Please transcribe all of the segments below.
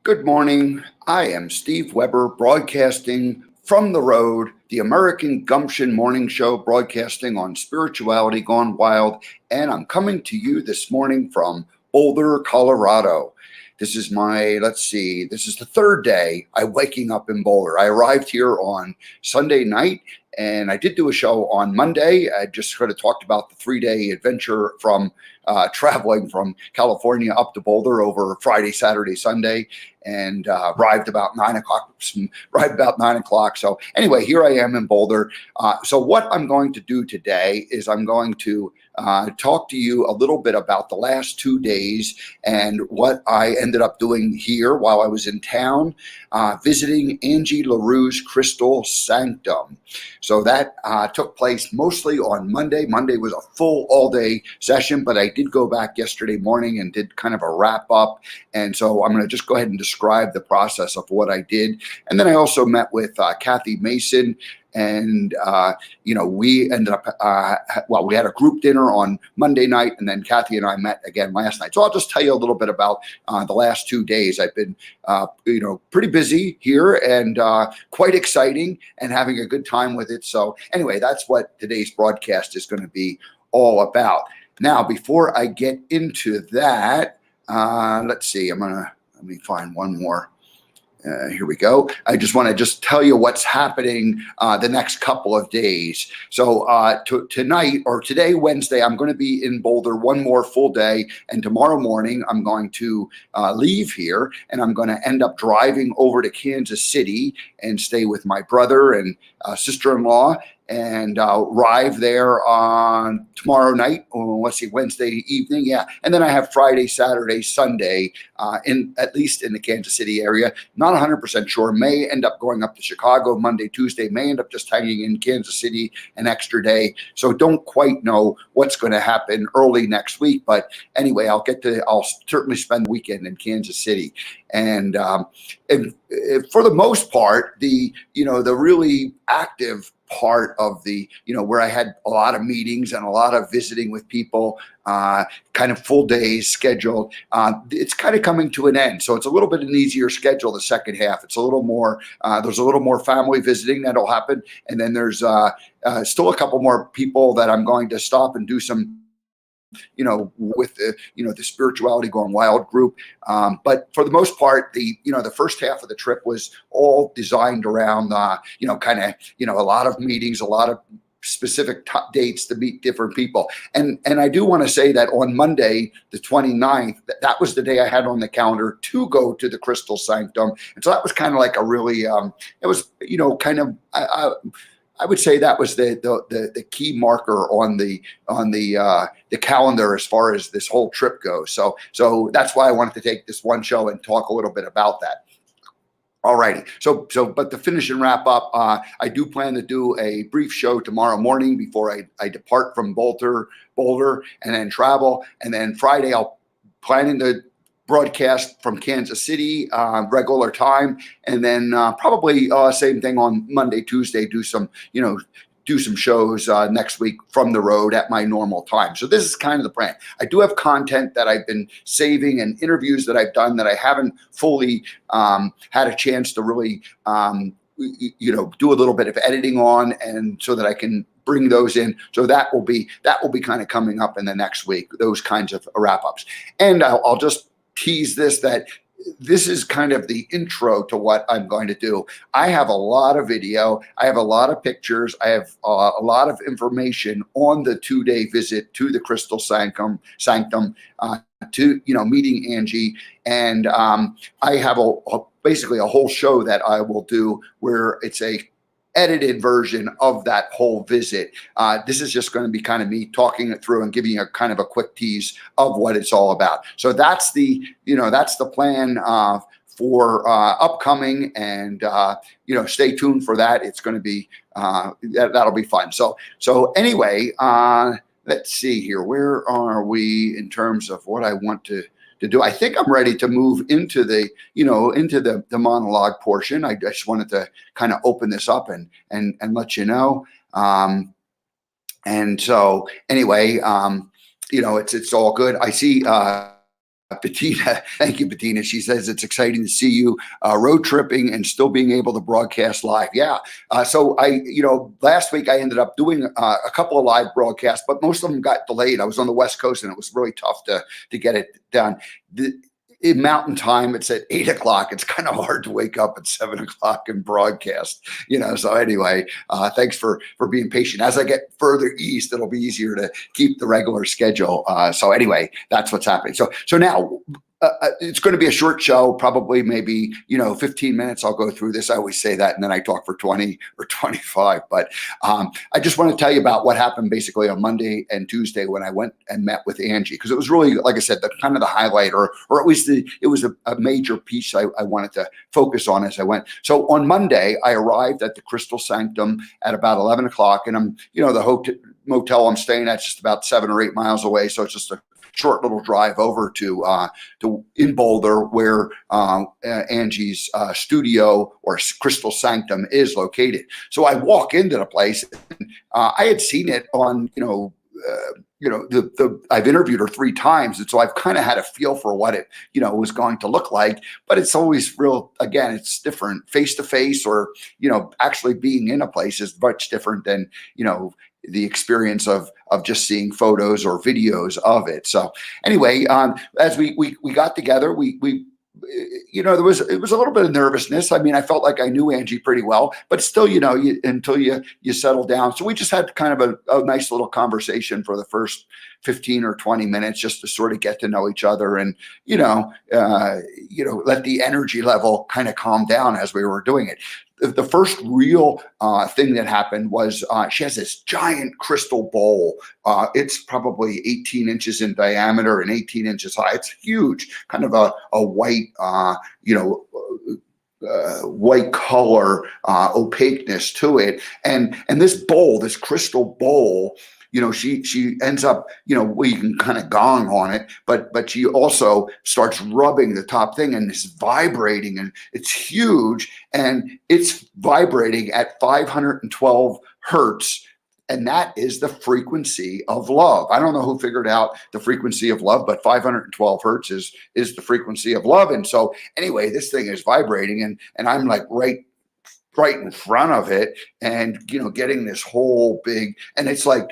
Good morning. I am Steve Weber, broadcasting from the road, the American Gumption morning show, broadcasting on Spirituality Gone Wild. And I'm coming to you this morning from Boulder, Colorado. This is this is the third day I'm waking up in Boulder. I arrived here on Sunday night, and I did do a show on Monday. I just sort of talked about the 3-day adventure from traveling from California up to Boulder over Friday, Saturday, Sunday, and arrived about 9 o'clock. So anyway, here I am in Boulder. So what I'm going to do today is I'm going to talk to you a little bit about the last 2 days and what I ended up doing here while I was in town, visiting Angie LaRue's crystal Sanctum. So that took place mostly on Monday. Monday was a full all-day session, but I did go back yesterday morning and did kind of a wrap up. And so I'm going to just go ahead and describe the process of what I did. And then I also met with Kathy Mason. And, we ended up, we had a group dinner on Monday night, and then Kathy and I met again last night. So I'll just tell you a little bit about the last 2 days. I've been, pretty busy here and quite exciting and having a good time with it. So anyway, that's what today's broadcast is going to be all about. Now, before I get into that, let's see, let me find one more. Here we go. I just want to tell you what's happening the next couple of days. So tonight or today, Wednesday, I'm going to be in Boulder one more full day. And tomorrow morning, I'm going to leave here and I'm going to end up driving over to Kansas City and stay with my brother and sister-in-law and arrive there on tomorrow night, or Wednesday evening. Yeah. And then I have Friday, Saturday, Sunday, at least in the Kansas City area. Not 100% sure. May end up going up to Chicago Monday, Tuesday, may end up just hanging in Kansas City an extra day. So don't quite know what's going to happen early next week. But anyway, I'll certainly spend the weekend in Kansas City. And for the most part, the really active part of the, where I had a lot of meetings and a lot of visiting with people, kind of full days scheduled, it's kind of coming to an end. So it's a little bit an easier schedule the second half. It's a little more, there's a little more family visiting that'll happen. And then there's still a couple more people that I'm going to stop and do some with the Spirituality Gone Wild group. But for the most part, the first half of the trip was all designed around, a lot of meetings, a lot of specific dates to meet different people. And I do want to say that on Monday, the 29th, that was the day I had on the calendar to go to the Crystal Sanctum. And so that was kind of like a really, it was, I would say that was the key marker on the calendar as far as this whole trip goes. So that's why I wanted to take this one show and talk a little bit about that. Alrighty. But to finish and wrap up, I do plan to do a brief show tomorrow morning before I depart from Boulder, and then travel. And then Friday, planning to broadcast from Kansas City, regular time, and then probably same thing on Monday, Tuesday. Do some shows next week from the road at my normal time. So this is kind of the plan. I do have content that I've been saving and interviews that I've done that I haven't fully had a chance to really do a little bit of editing on, and so that I can bring those in. So that will be kind of coming up in the next week. Those kinds of wrap ups, and I'll just tease that this is kind of the intro to what I'm going to do. I have a lot of video. I have a lot of pictures. I have a lot of information on the 2-day visit to the Crystal Sanctum, to meeting Angie, and I have basically a whole show that I will do where it's a edited version of that whole visit. This is just going to be kind of me talking it through and giving you a kind of a quick tease of what it's all about. So that's the plan for upcoming, and stay tuned for that. It's going to be that'll be fun. So anyway, let's see here. Where are we in terms of what I want to do? I think I'm ready to move into the monologue portion. I just wanted to kind of open this up and let you know. And so anyway, it's all good. I see Bettina, thank you, Bettina. She says it's exciting to see you road tripping and still being able to broadcast live. Yeah. So last week I ended up doing a couple of live broadcasts, but most of them got delayed. I was on the West Coast and it was really tough to get it done. In mountain time, it's at 8 o'clock. It's kind of hard to wake up at 7 o'clock and broadcast, So anyway, thanks for being patient. As I get further east, it'll be easier to keep the regular schedule. So anyway, that's what's happening. So now it's going to be a short show, probably maybe 15 minutes. I'll go through this. I always say that, and then I talk for 20 or 25. But I just want to tell you about what happened basically on Monday and Tuesday when I went and met with Angie, because it was really, like I said, the kind of the highlight, or at least it was a major piece I wanted to focus on as I went. So on Monday, I arrived at the Crystal Sanctum at about 11 o'clock, and I'm the motel I'm staying at just about 7 or 8 miles away, so it's just a short little drive over to in Boulder, where Angie's studio or Crystal Sanctum is located. So I walk into the place. And, I had seen it on I've interviewed her 3 times, and so I've kind of had a feel for what it was going to look like. But it's always real. Again, it's different face to face, or actually being in a place is much different than the experience of just seeing photos or videos of it. So anyway, as we got together, it was a little bit of nervousness. I mean, I felt like I knew Angie pretty well, but still, until you settle down. So we just had kind of a nice little conversation for the first 15 or 20 minutes, just to sort of get to know each other and, let the energy level kind of calm down as we were doing it. The first real thing that happened was she has this giant crystal bowl. It's probably 18 inches in diameter and 18 inches high. It's huge, kind of a white, white color, opaqueness to it. And this bowl, this crystal bowl, she ends up, we can kind of gong on it, but she also starts rubbing the top thing, and it's vibrating, and it's huge, and it's vibrating at 512 hertz. And that is the frequency of love. I don't know who figured out the frequency of love, but 512 hertz is the frequency of love. And so anyway, this thing is vibrating, and I'm like right in front of it, and getting this whole big, and it's like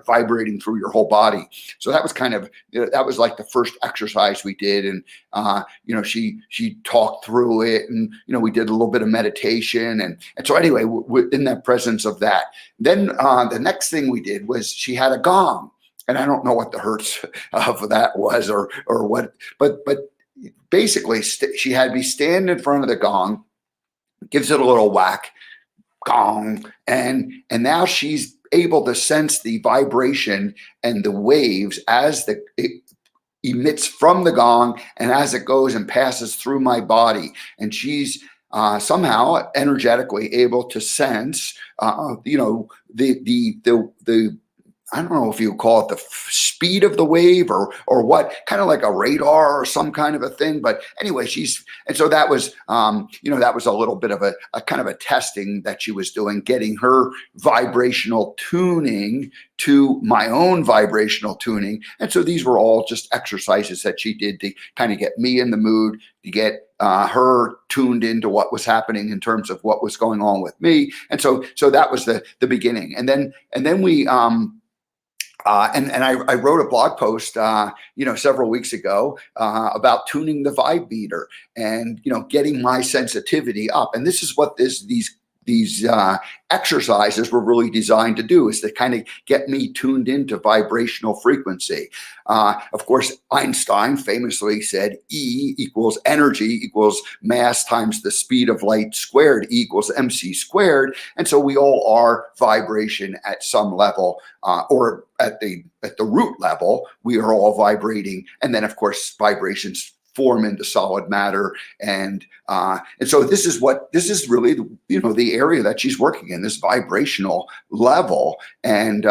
vibrating through your whole body. So that was kind of that was like the first exercise we did, and she talked through it, and we did a little bit of meditation, and so anyway, we're in that presence of that. Then the next thing we did was she had a gong, and I don't know what the hertz of that was or what, but basically she had me stand in front of the gong, gives it a little whack, gong, and now she's able to sense the vibration and the waves as it emits from the gong, and as it goes and passes through my body. And she's somehow energetically able to sense, the I don't know if you call it the speed of the wave or what, kind of like a radar or some kind of a thing. But anyway, and so that was, that was a little bit of a kind of a testing that she was doing, getting her vibrational tuning to my own vibrational tuning. And so these were all just exercises that she did to kind of get me in the mood, to get her tuned into what was happening in terms of what was going on with me. And so that was the beginning. And then we, I wrote a blog post, several weeks ago about tuning the vibe meter and, getting my sensitivity up. And this is what these exercises were really designed to do, is to kind of get me tuned into vibrational frequency. Of course, Einstein famously said E equals energy equals mass times the speed of light squared, E equals mc squared. And so we all are vibration at some level, or at the root level, we are all vibrating. And then of course, vibrations form into solid matter, and so this is really the area that she's working in, this vibrational level, and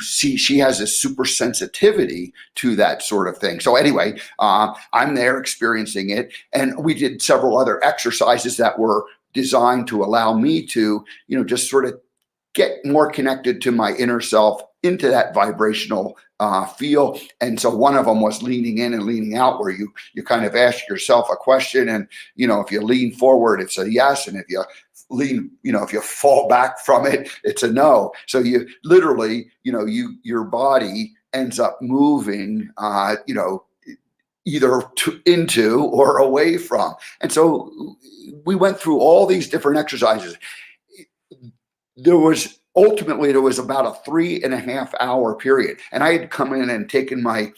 she has a super sensitivity to that sort of thing. So anyway, I'm there experiencing it, and we did several other exercises that were designed to allow me to just sort of get more connected to my inner self, into that vibrational feel. And so one of them was leaning in and leaning out, where you kind of ask yourself a question, and if you lean forward, it's a yes, and if you lean, if you fall back from it, it's a no. So you literally, your body ends up moving, either into or away from. And so we went through all these different exercises. There was about a 3.5 hour period. And I had come in and taken my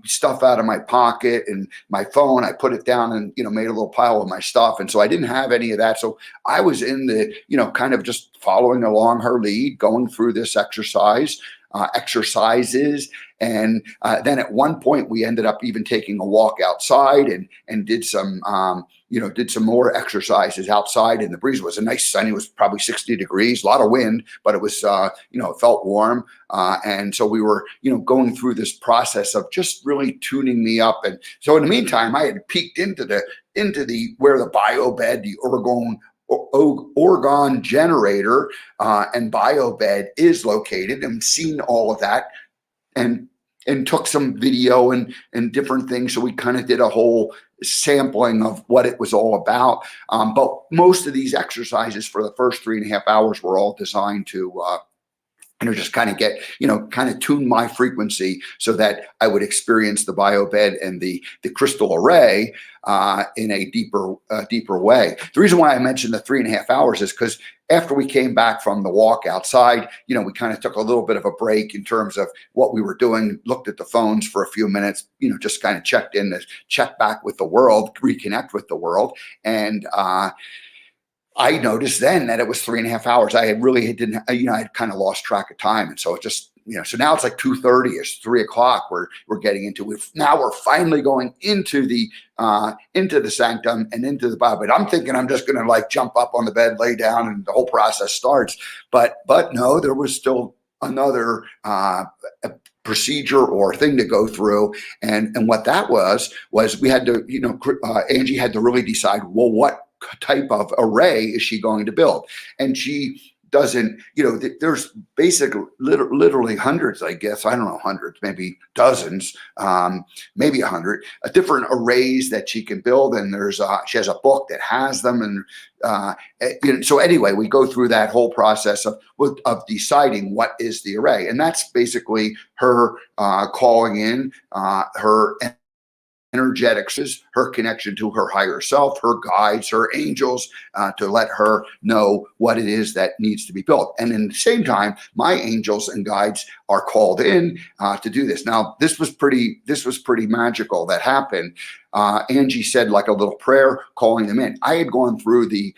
stuff out of my pocket and my phone. I put it down and, made a little pile of my stuff. And so I didn't have any of that. So I was in the, kind of just following along her lead, going through this exercises. And then at one point we ended up even taking a walk outside and did some, did some more exercises outside. And the breeze was a nice sunny, it was probably 60 degrees, a lot of wind, but it was, it felt warm. And so we were, going through this process of just really tuning me up. And so in the meantime, I had peeked into where the bio bed, the Orgone Generator and Bio Bed is located, and seen all of that, and took some video and different things. So we kind of did a whole sampling of what it was all about. But most of these exercises for the first 3.5 hours were all designed to just kind of get, kind of tune my frequency so that I would experience the bio bed and the crystal array in a deeper way. The reason why I mentioned the 3.5 hours is because after we came back from the walk outside, we kind of took a little bit of a break in terms of what we were doing, looked at the phones for a few minutes, just kind of checked in to check back with the world, reconnect with the world. And I noticed then that it was 3.5 hours. I didn't, I'd kind of lost track of time. And so it just, so now it's like 2:30, it's 3 o'clock. We're getting into it. Now we're finally going into the sanctum and into the bio bed. I'm thinking I'm just going to like jump up on the bed, lay down, and the whole process starts. But no, there was still another, procedure or thing to go through. And what that was we had to, Angie had to really decide, well, what type of array is she going to build? And she doesn't, there's basically literally hundreds, I guess, I don't know, hundreds, maybe dozens, maybe 100 different arrays that she can build. And she has a book that has them. And so anyway, we go through that whole process of deciding what is the array. And that's basically her calling in her energetics, her connection to her higher self, her guides, her angels, to let her know what it is that needs to be built. And in the same time, my angels and guides are called in to do this. Now, this was pretty magical that happened. Angie said like a little prayer, calling them in. I had gone through the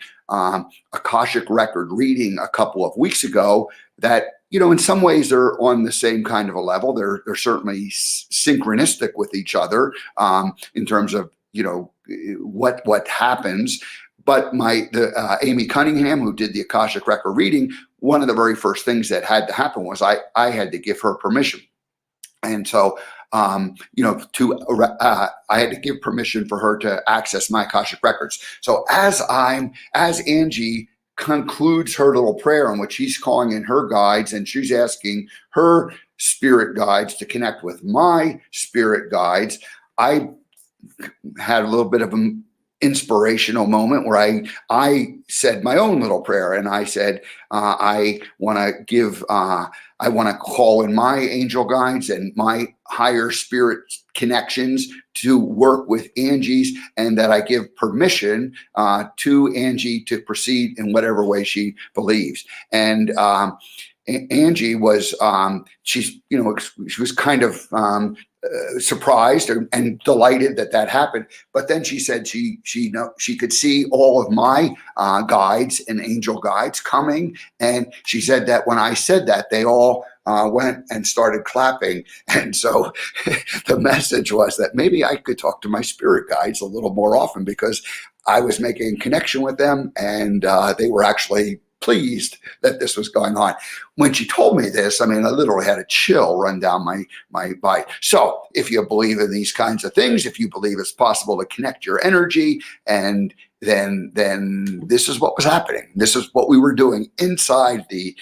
Akashic record reading a couple of weeks ago that, in some ways they're on the same kind of a level. They're certainly synchronistic with each other in terms of, what happens. But Amy Cunningham, who did the Akashic record reading, one of the very first things that had to happen was I had to give her permission. And so, I had to give permission for her to access my Akashic records. So as Angie concludes her little prayer in which she's calling in her guides, and she's asking her spirit guides to connect with my spirit guides, I had a little bit of an inspirational moment where I said my own little prayer, and I said, I want to call in my angel guides and my higher spirit connections to work with Angie's, and that I give permission to Angie to proceed in whatever way she believes. And Angie was, she was kind of surprised and delighted that happened. But then she said she could see all of my guides and angel guides coming, and she said that when I said that, they all went and started clapping. And so the message was that maybe I could talk to my spirit guides a little more often, because I was making a connection with them, and they were actually pleased that this was going on. When she told me this, I mean, I literally had a chill run down my body. So if you believe in these kinds of things, if you believe it's possible to connect your energy and then this is what was happening. This is what we were doing inside the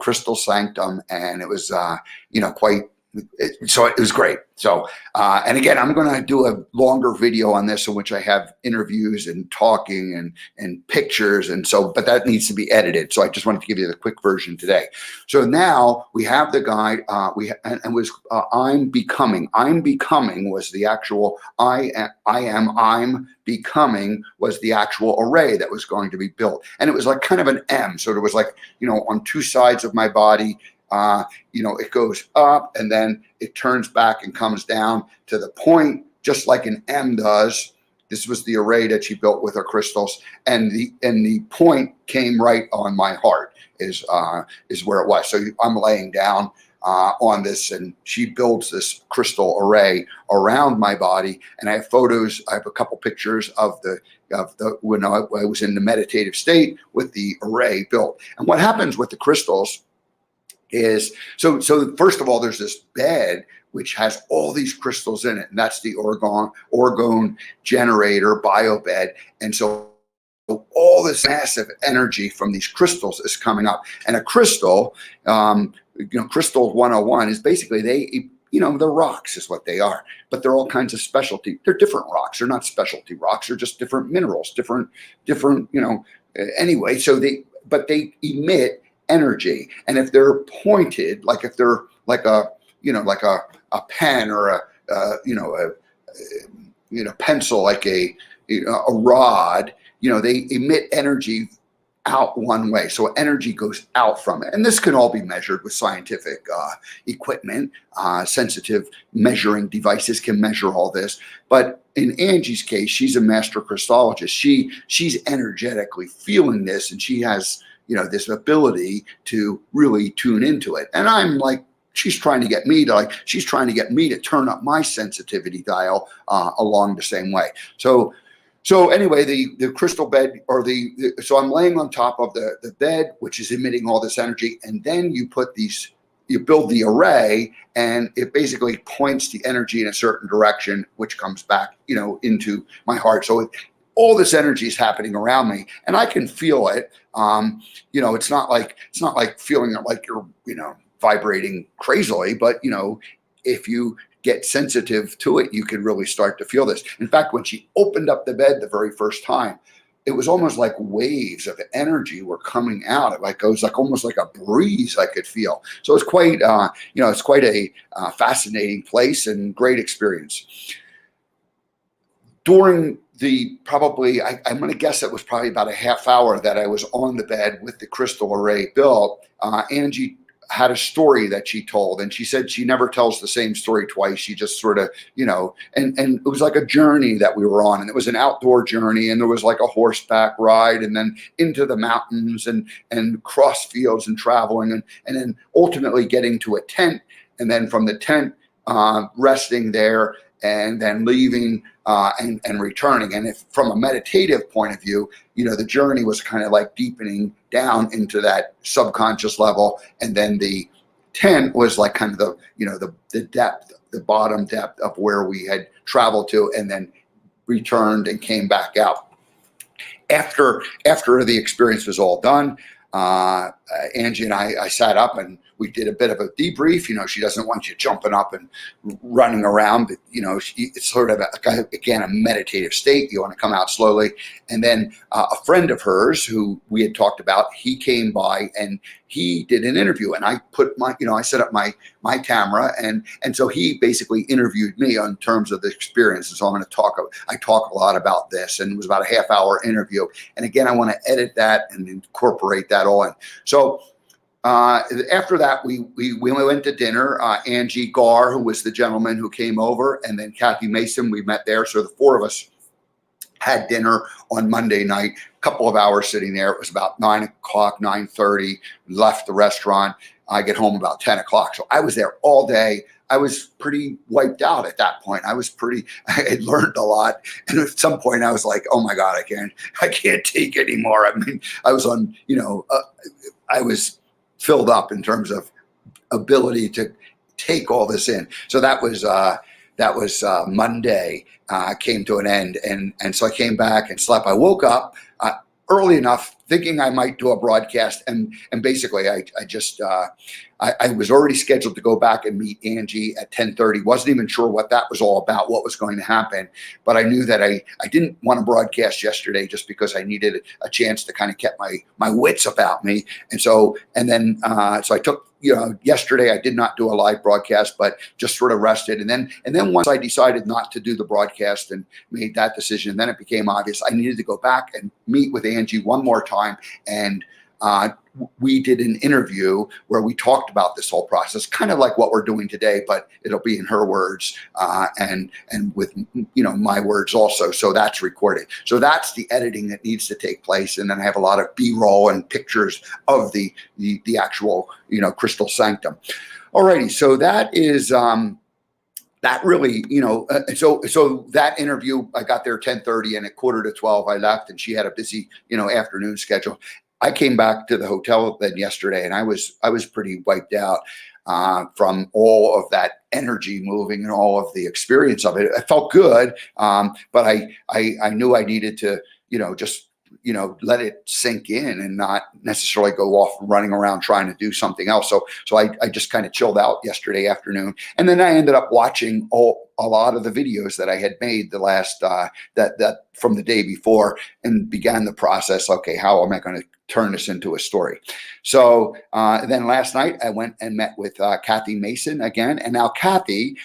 crystal sanctum, and it was quite. So it was great. So, and again, I'm going to do a longer video on this in which I have interviews and talking and pictures. And so, but that needs to be edited. So I just wanted to give you the quick version today. So now we have the guide, and was, I'm becoming was the actual, I'm becoming was the actual array that was going to be built. And it was like kind of an M. So there was like, on two sides of my body, it goes up and then it turns back and comes down to the point, just like an M does. This was the array that she built with her crystals, and the point came right on my heart is where it was. So I'm laying down on this, and she builds this crystal array around my body. And I have photos. I have a couple pictures of the when I was in the meditative state with the array built. And what happens with the crystals is, so first of all, there's this bed which has all these crystals in it, and that's the Orgone Generator Bio Bed. And so all this massive energy from these crystals is coming up. And a crystal, crystal 101 is basically they're rocks is what they are, but they're all kinds of specialty. They're different rocks. They're not specialty rocks. They're just different minerals, different, anyway. So they emit energy. And if they're pointed, like if they're like a pen or a pencil, like a rod, they emit energy out one way. So energy goes out from it. And this can all be measured with scientific equipment. Sensitive measuring devices can measure all this. But in Angie's case, she's a master crystallologist. She's energetically feeling this, and she has this ability to really tune into it. And I'm like, she's trying to get me to turn up my sensitivity dial along the same way. So anyway, the crystal bed, so I'm laying on top of the bed, which is emitting all this energy. And then you build the array, and it basically points the energy in a certain direction, which comes back, into my heart. So all this energy is happening around me, and I can feel it. It's not like feeling like you're, vibrating crazily, but if you get sensitive to it, you can really start to feel this. In fact, when she opened up the bed the very first time, it was almost like waves of energy were coming out. It was like almost like a breeze I could feel. So it's quite, it's quite a fascinating place and great experience. During I'm going to guess it was probably about a half hour that I was on the bed with the crystal array built. Angie had a story that she told, and she said she never tells the same story twice. She just sort of, and it was like a journey that we were on, and it was an outdoor journey, and there was like a horseback ride, and then into the mountains and cross fields and traveling, and then ultimately getting to a tent, and then from the tent, resting there, and then leaving and returning. And if from a meditative point of view, the journey was kind of like deepening down into that subconscious level. And then the tent was like kind of the depth, the bottom depth of where we had traveled to, and then returned and came back out. After the experience was all done, Angie and I sat up and we did a bit of a debrief. She doesn't want you jumping up and running around, but it's sort of a meditative state. You want to come out slowly. And then a friend of hers who we had talked about, he came by and he did an interview, and I put I set up my camera, and so he basically interviewed me on terms of the experience. And so I talk a lot about this, and it was about a half hour interview. And again, I want to edit that and incorporate that all in. So after that, we went to dinner. Angie Garr, who was the gentleman who came over, and then Kathy Mason, we met there. So the four of us had dinner on Monday night, a couple of hours sitting there. It was about 9 o'clock, 9:30, left the restaurant. I get home about 10 o'clock. So I was there all day. I was pretty wiped out at that point. I had learned a lot. And at some point I was like, oh my God, I can't take anymore. I mean, I was on, I was filled up in terms of ability to take all this in. So that was Monday, came to an end. And so I came back and slept. I woke up early enough thinking I might do a broadcast. And basically I was already scheduled to go back and meet Angie at 10:30. Wasn't even sure what that was all about, what was going to happen. But I knew that I didn't want to broadcast yesterday just because I needed a chance to kind of get my wits about me. So I took, yesterday I did not do a live broadcast, but just sort of rested. And then once I decided not to do the broadcast and made that decision, then it became obvious I needed to go back and meet with Angie one more time. And we did an interview where we talked about this whole process, kind of like what we're doing today, but it'll be in her words and with my words also. So that's recorded. So that's the editing that needs to take place, and then I have a lot of B-roll and pictures of the actual crystal sanctum. Alrighty, so that is. That really, so that interview, I got there 10:30, and at 11:45 I left, and she had a busy, afternoon schedule. I came back to the hotel then yesterday, and I was pretty wiped out from all of that energy moving and all of the experience of it. It felt good, but I knew I needed to, just let it sink in and not necessarily go off running around trying to do something else. So I just kind of chilled out yesterday afternoon, and then I ended up watching a lot of the videos that I had made the last that from the day before, and began the process. Okay, how am I going to turn this into a story? So then last night I went and met with Kathy Mason again, and now Kathy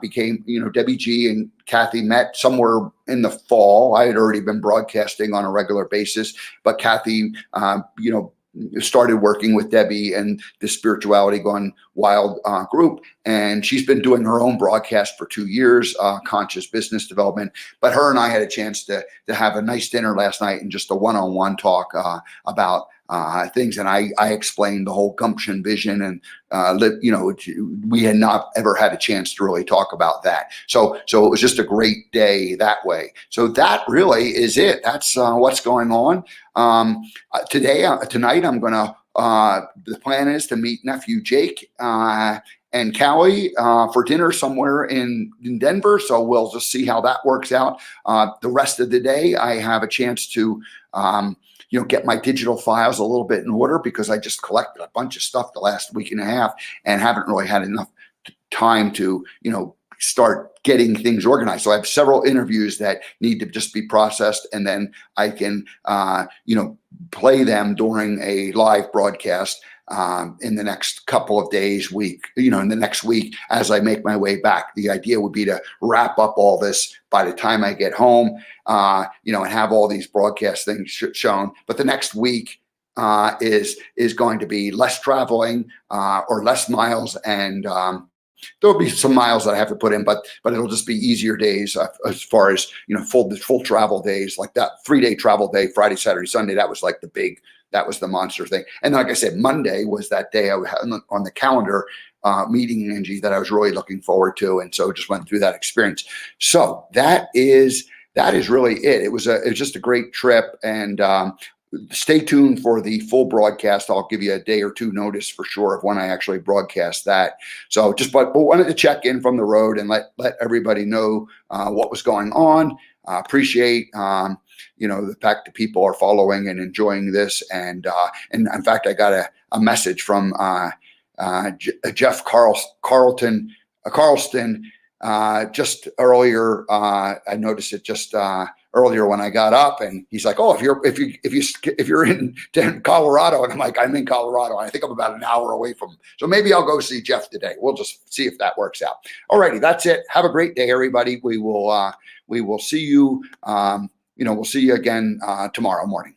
became Debbie G and Kathy met somewhere in the fall. I had already been broadcasting on a regular basis, but Kathy started working with Debbie and the Spirituality Gone Wild group. And she's been doing her own broadcast for 2 years, conscious business development. But her and I had a chance to have a nice dinner last night and just a one-on-one talk about things. And I explained the whole Gumption vision, and we had not ever had a chance to really talk about that. So it was just a great day that way. So that really is it. That's what's going on. Tonight I'm gonna. The plan is to meet nephew Jake and Callie for dinner somewhere in Denver. So we'll just see how that works out. The rest of the day, I have a chance to get my digital files a little bit in order, because I just collected a bunch of stuff the last week and a half and haven't really had enough time to, start getting things organized. So I have several interviews that need to just be processed, and then I can, play them during a live broadcast in the next couple of days, in the next week as I make my way back. The idea would be to wrap up all this by the time I get home, and have all these broadcast things shown. But the next week is going to be less traveling or less miles, and there'll be some miles that I have to put in, but it'll just be easier days as far as full travel days, like that 3-day travel day, Friday, Saturday, Sunday. That was like that was the monster thing. And like I said, Monday was that day I had on the calendar meeting Angie that I was really looking forward to, and so just went through that experience. So that is really it. It was just a great trip, and stay tuned for the full broadcast. I'll give you a day or two notice for sure of when I actually broadcast that. So but wanted to check in from the road and let everybody know what was going on. Appreciate the fact that people are following and enjoying this, and in fact I got a message from Jeff Carlston just earlier. I noticed it just earlier when I got up, and he's like, "Oh, if you're in Colorado," and I'm like, "I'm in Colorado. I think I'm about an hour away from." So maybe I'll go see Jeff today. We'll just see if that works out. Alrighty, that's it. Have a great day, everybody. We will see you. We'll see you again tomorrow morning.